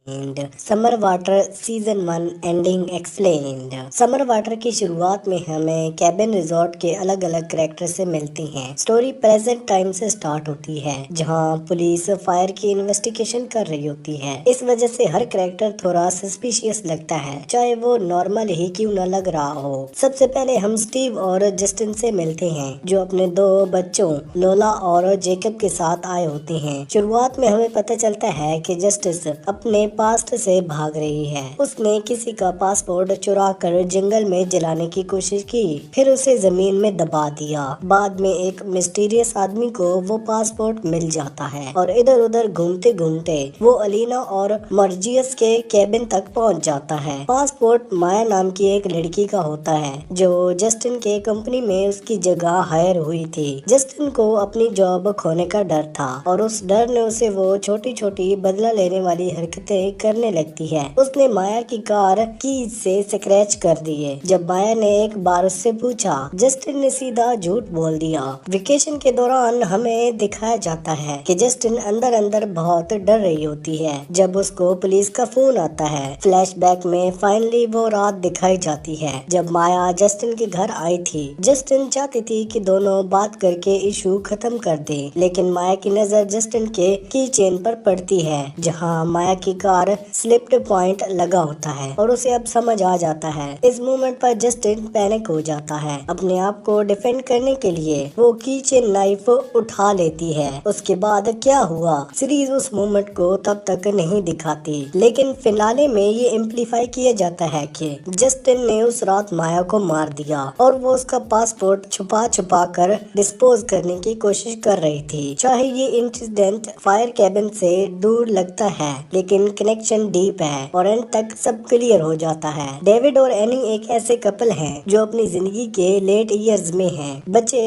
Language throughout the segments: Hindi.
And summer water season 1 ending explained. Summer water की शुरुआत में हमें कैबिन रिजॉर्ट के अलग अलग कैरेक्टर से मिलती हैं। स्टोरी प्रेजेंट टाइम से स्टार्ट होती है जहां पुलिस फायर की इन्वेस्टिगेशन कर रही होती है। इस वजह से हर कैरेक्टर थोड़ा सस्पिशियस लगता है, चाहे वो नॉर्मल ही क्यों न लग रहा हो। सबसे पहले हम स्टीव और जस्टिन से मिलते हैं जो अपने दो बच्चों लोला और जेकब के साथ आए होते हैं। शुरुआत में हमें पता चलता है कि जस्टिस अपने पास्ट से भाग रही है। उसने किसी का पासपोर्ट चुरा कर जंगल में जलाने की कोशिश की, फिर उसे जमीन में दबा दिया। बाद में एक मिस्टीरियस आदमी को वो पासपोर्ट मिल जाता है और इधर उधर घूमते घूमते वो अलीना और मर्जियस के केबिन तक पहुंच जाता है। पासपोर्ट माया नाम की एक लड़की का होता है जो जस्टिन के कंपनी में उसकी जगह हायर हुई थी। जस्टिन को अपनी जॉब खोने का डर था और उस डर ने उसे वो छोटी छोटी बदला लेने वाली हरकतें करने लगती है। उसने माया की कार की से स्क्रैच कर दिए। जब माया ने एक बार उससे पूछा, जस्टिन ने सीधा झूठ बोल दिया। वेकेशन के दौरान हमें दिखाया जाता है कि जस्टिन अंदर अंदर बहुत डर रही होती है जब उसको पुलिस का फोन आता है। फ्लैशबैक में फाइनली वो रात दिखाई जाती है जब माया जस्टिन के घर आई थी। जस्टिन चाहती थी कि दोनों बात करके इशू खत्म कर दे, लेकिन माया की नजर जस्टिन के की चेन पर पड़ती है जहां माया की कार स्लिप्ड पॉइंट लगा होता है और उसे अब समझ आ जाता है। इस मोमेंट पर जस्टिन पैनिक हो जाता है। अपने आप को डिफेंड करने के लिए वो की चेन नाइफ उठा लेती है। उसके बाद क्या हुआ, सीरीज उस मोमेंट को तब तक नहीं दिखाती, लेकिन फिनाले में ये इम्प्लीफाई किया जाता है कि जस्टिन ने उस रात माया को मार दिया और वो उसका पासपोर्ट छुपा छुपा कर डिस्पोज करने की कोशिश कर रही थी। चाहे ये इंसिडेंट फायर कैबिन से दूर लगता है, लेकिन कनेक्शन डीप है और एंड तक सब क्लियर हो जाता है। डेविड और एनी एक ऐसे कपल हैं जो अपनी जिंदगी के लेट ईयर्स में हैं। बच्चे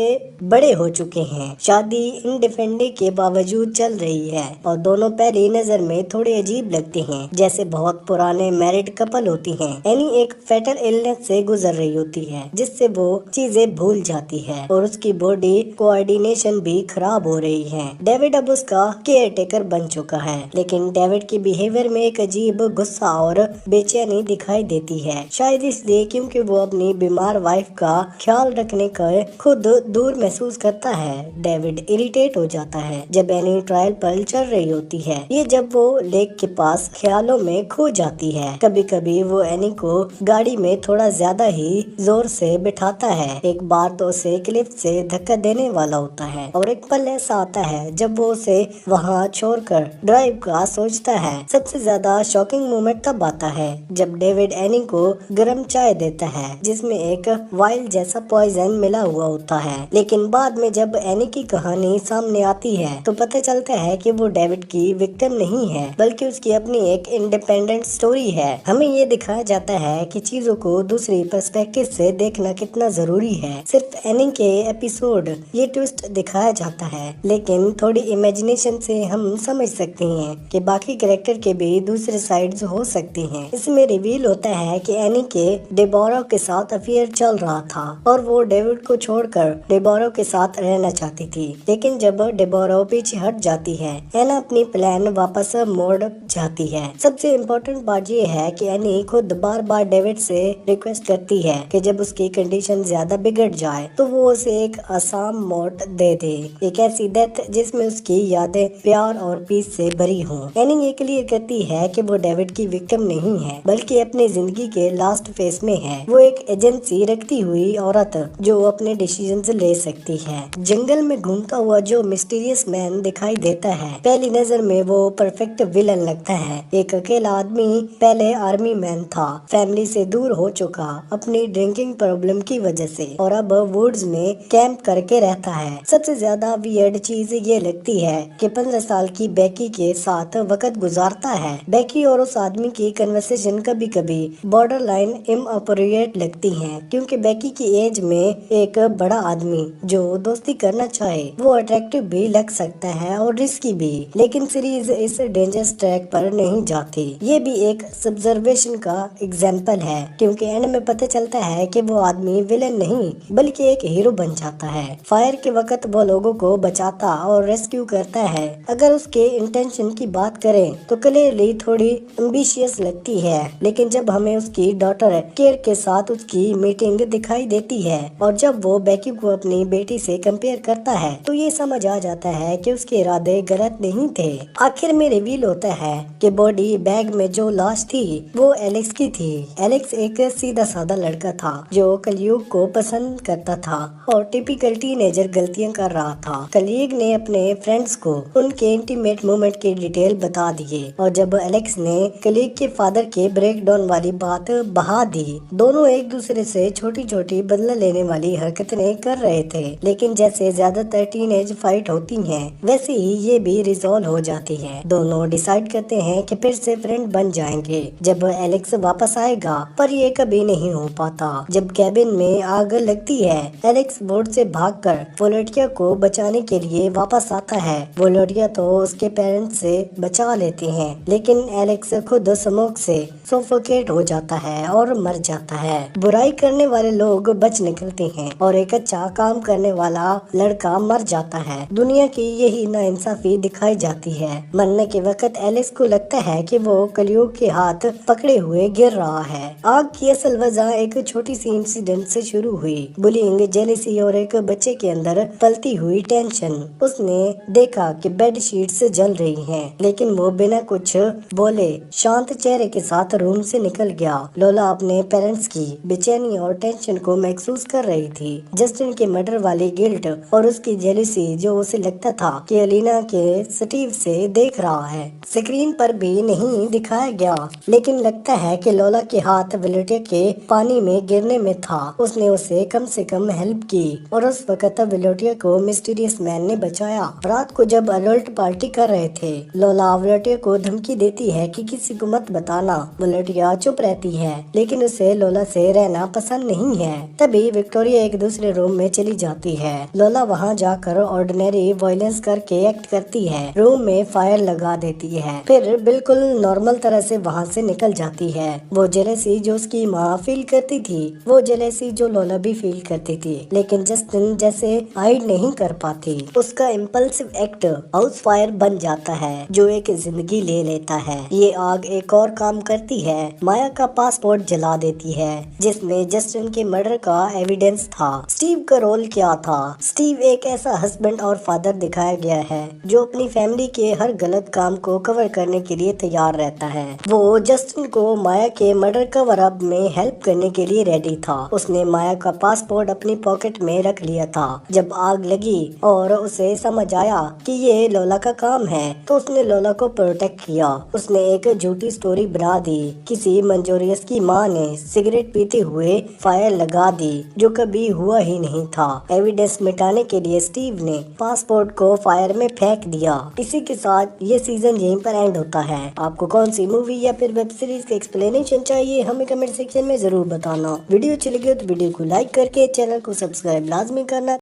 बड़े हो चुके हैं, शादी इंडिपेंडेंट के बावजूद चल रही है और दोनों पहली नजर में थोड़े अजीब लगते हैं, जैसे बहुत पुराने मैरिड कपल होती हैं। एनी एक फेटल इलनेस से गुजर रही होती है जिससे वो चीजें भूल जाती है और उसकी बॉडी कोऑर्डिनेशन भी खराब हो रही है। डेविड अब उसका केयर टेकर बन चुका है, लेकिन डेविड की बिहेवियर में एक अजीब गुस्सा और बेचैनी दिखाई देती है, शायद इसलिए क्योंकि वो अपनी बीमार वाइफ का ख्याल रखने का खुद दूर महसूस करता है। डेविड इरिटेट हो जाता है जब एनी ट्रायल पर चल रही होती है। ये जब वो लेक के पास ख्यालों में खो जाती है। कभी कभी वो एनी को गाड़ी में थोड़ा ज्यादा ही जोर से बिठाता है। एक बार तो उसे क्लिफ से धक्का देने वाला होता है और एक पल ऐसा आता है जब वो उसे वहाँ छोड़कर ड्राइव का सोचता है। सबसे ज्यादा शॉकिंग मोमेंट तब आता है जब डेविड एनी को गर्म चाय देता है जिसमें एक वाइल्ड जैसा पॉइजन मिला हुआ होता है, लेकिन बाद में जब एनी की कहानी सामने आती है तो पता चलता है कि वो डेविड की विक्टिम नहीं है, बल्कि उसकी अपनी एक इंडिपेंडेंट स्टोरी है। हमें ये दिखाया जाता है कि चीजों को दूसरी पर्सपेक्टिव से देखना कितना जरूरी है। सिर्फ एनी के एपिसोड ये ट्विस्ट दिखाया जाता है, लेकिन थोड़ी इमेजिनेशन से हम समझ सकते हैं कि बाकी कैरेक्टर के भी दूसरे साइड्स हो सकती हैं। इसमें रिवील होता है कि एनी के डेबोरा के साथ अफेयर चल रहा था और वो डेविड को छोड़कर डेबोरा के साथ रहना चाहती थी, लेकिन जब डेबोरा पीछे हट जाती है एना अपनी प्लान वापस मोड़ जाती है। सबसे इम्पोर्टेंट बात ये है कि एनी खुद बार बार डेविड से रिक्वेस्ट करती है कि जब उसकी कंडीशन ज्यादा बिगड़ जाए तो वो उसे एक आसान मौत दे दे, एक ऐसी डेथ जिसमें उसकी यादें प्यार और पीस से भरी हों। एनी ये क्लियर करती है कि वो डेविड की विक्टिम नहीं है, बल्कि अपनी जिंदगी के लास्ट फेज में है। वो एक एजेंसी रखती हुई औरत जो अपने डिसीजंस ले सकती है। जंगल में घूमता हुआ जो मिस्टीरियस मैन दिखाई देता है, पहली नजर में वो परफेक्ट विलन लगता है। एक अकेला आदमी पहले आर्मी मैन था, फैमिली से दूर हो चुका अपनी ड्रिंकिंग प्रॉब्लम की वजह से, और अब वुड्स में कैंप करके रहता है। सबसे ज्यादा वियर्ड चीज ये लगती है कि 15 साल की बेकी के साथ वक्त गुजारता है। बेकी और उस आदमी की कन्वर्सेशन कभी कभी बॉर्डर लाइन इनअप्रोप्रिएट लगती हैं, क्योंकि बेकी की एज में एक बड़ा आदमी जो दोस्ती करना चाहे वो अट्रैक्टिव भी लग सकता है और रिस्की भी, लेकिन सीरीज इस डेंजरस ट्रैक पर नहीं जाती। ये भी एक सब्जर्वेशन का एग्जाम्पल है, क्योंकि एंड में पता चलता है कि वो आदमी विलेन नहीं बल्कि एक हीरो बन जाता है। फायर के वक्त वो लोगों को बचाता और रेस्क्यू करता है। अगर उसके इंटेंशन की बात करें तो क्ले मेरे लिए थोड़ी एम्बिशियस लगती है, लेकिन जब हमें उसकी डॉटर केयर के साथ उसकी मीटिंग दिखाई देती है और जब वो बेकी को अपनी बेटी से कंपेयर करता है तो ये समझ आ जाता है कि उसके इरादे गलत नहीं थे। आखिर में रिवील होता है कि बॉडी बैग में जो लाश थी वो एलेक्स की थी। एलेक्स एक सीधा साधा लड़का था जो कलयुग को पसंद करता था और टिपिकल टीनेजर गलतियां कर रहा था। कलीग ने अपने फ्रेंड्स को उनके इंटीमेट मोमेंट की डिटेल बता दिए और जब एलेक्स ने कलीग के फादर के ब्रेक डाउन वाली बात बहा दी, दोनों एक दूसरे से छोटी छोटी बदला लेने वाली हरकतें कर रहे थे। लेकिन जैसे ज्यादातर टीनेज फाइट होती हैं, वैसे ही ये भी रिजॉल्व हो जाती है। दोनों डिसाइड करते हैं कि फिर से फ्रेंड बन जाएंगे जब एलेक्स वापस आएगा, पर ये कभी नहीं हो पाता। जब कैबिन में आग लगती है, एलेक्स बोर्ड से भागकर वोलेटिया को बचाने के लिए वापस आता है। वोलेटिया तो उसके पेरेंट्स से बचा लेते हैं, लेकिन एलेक्स खुद स्मोक से सोफोकेट हो जाता है और मर जाता है। बुराई करने वाले लोग बच निकलते हैं और एक अच्छा काम करने वाला लड़का मर जाता है। दुनिया की यही नाइंसाफी दिखाई जाती है। मरने के वक्त एलेक्स को लगता है कि वो कलयुग के हाथ पकड़े हुए गिर रहा है। आग की असल वजह एक छोटी सी इंसिडेंट से शुरू हुई, बुलिंग, जेलसी और एक बच्चे के अंदर पलती हुई टेंशन। उसने देखा कि बेड शीट्स जल रही हैं, लेकिन वो बिना कुछ बोले शांत चेहरे के साथ रूम से निकल गया। लोला अपने पेरेंट्स की बेचैनी और टेंशन को महसूस कर रही थी। जस्टिन के मर्डर वाली गिल्ट और उसकी जेलसी जो उसे लगता था कि अलीना के स्टीव से देख रहा है, स्क्रीन पर भी नहीं दिखाया गया, लेकिन लगता है कि लोला के हाथ वोलेटिया के पानी में गिरने में था। उसने उसे कम से कम हेल्प की और उस वक्त वोलेटिया को मिस्टीरियस मैन ने बचाया। रात को जब अडल्ट पार्टी कर रहे थे, लोला वोलेटिया को धमकी देती है कि किसी को मत बताना। वोलेटिया चुप रहती है, लेकिन उसे लोला से रहना पसंद नहीं है। तभी विक्टोरिया एक दूसरे रूम में चली जाती है। लोला वहां जाकर ऑर्डिनरी वायलेंस करके एक्ट करती है, रूम में फायर लगा देती है, फिर बिल्कुल नॉर्मल तरह से वहां से निकल जाती है। वो जेलसी जो उसकी माँ फील करती थी, वो जेलसी जो लोला भी फील करती थी, लेकिन जस्टिन जैसे हाइड नहीं कर पाती। उसका इम्पल्सिव एक्ट हाउस फायर बन जाता है जो एक जिंदगी ले लेता है। ये आग एक और काम करती है, माया का पासपोर्ट जला देती है जिसमें जस्टिन के मर्डर का एविडेंस था। स्टीव का रोल क्या था? स्टीव एक ऐसा हस्बैंड और फादर दिखाया गया है जो अपनी फैमिली के हर गलत काम को कवर करने के लिए तैयार रहता है। वो जस्टिन को माया के मर्डर कवर अप में हेल्प करने के लिए रेडी था। उसने माया का पासपोर्ट अपनी पॉकेट में रख लिया था। जब आग लगी और उसे समझ आया कि ये लोला का काम है, तो उसने लोला को प्रोटेक्ट किया। उसने एक झूठी स्टोरी बना दी। किसी मंजोरियस की माँ ने सिगरेट पीते हुए फायर लगा दी जो कभी हुआ ही नहीं था। एविडेंस मिटाने के लिए स्टीव ने पासपोर्ट को फायर में फेंक दिया। इसी के साथ ये सीजन यहीं पर एंड होता है। आपको कौन सी मूवी या फिर वेब सीरीज का एक्सप्लेनेशन चाहिए, हमें कमेंट सेक्शन में जरूर बताना। वीडियो अच्छी लगी हो तो वीडियो को लाइक करके चैनल को सब्सक्राइब लाजमी करना।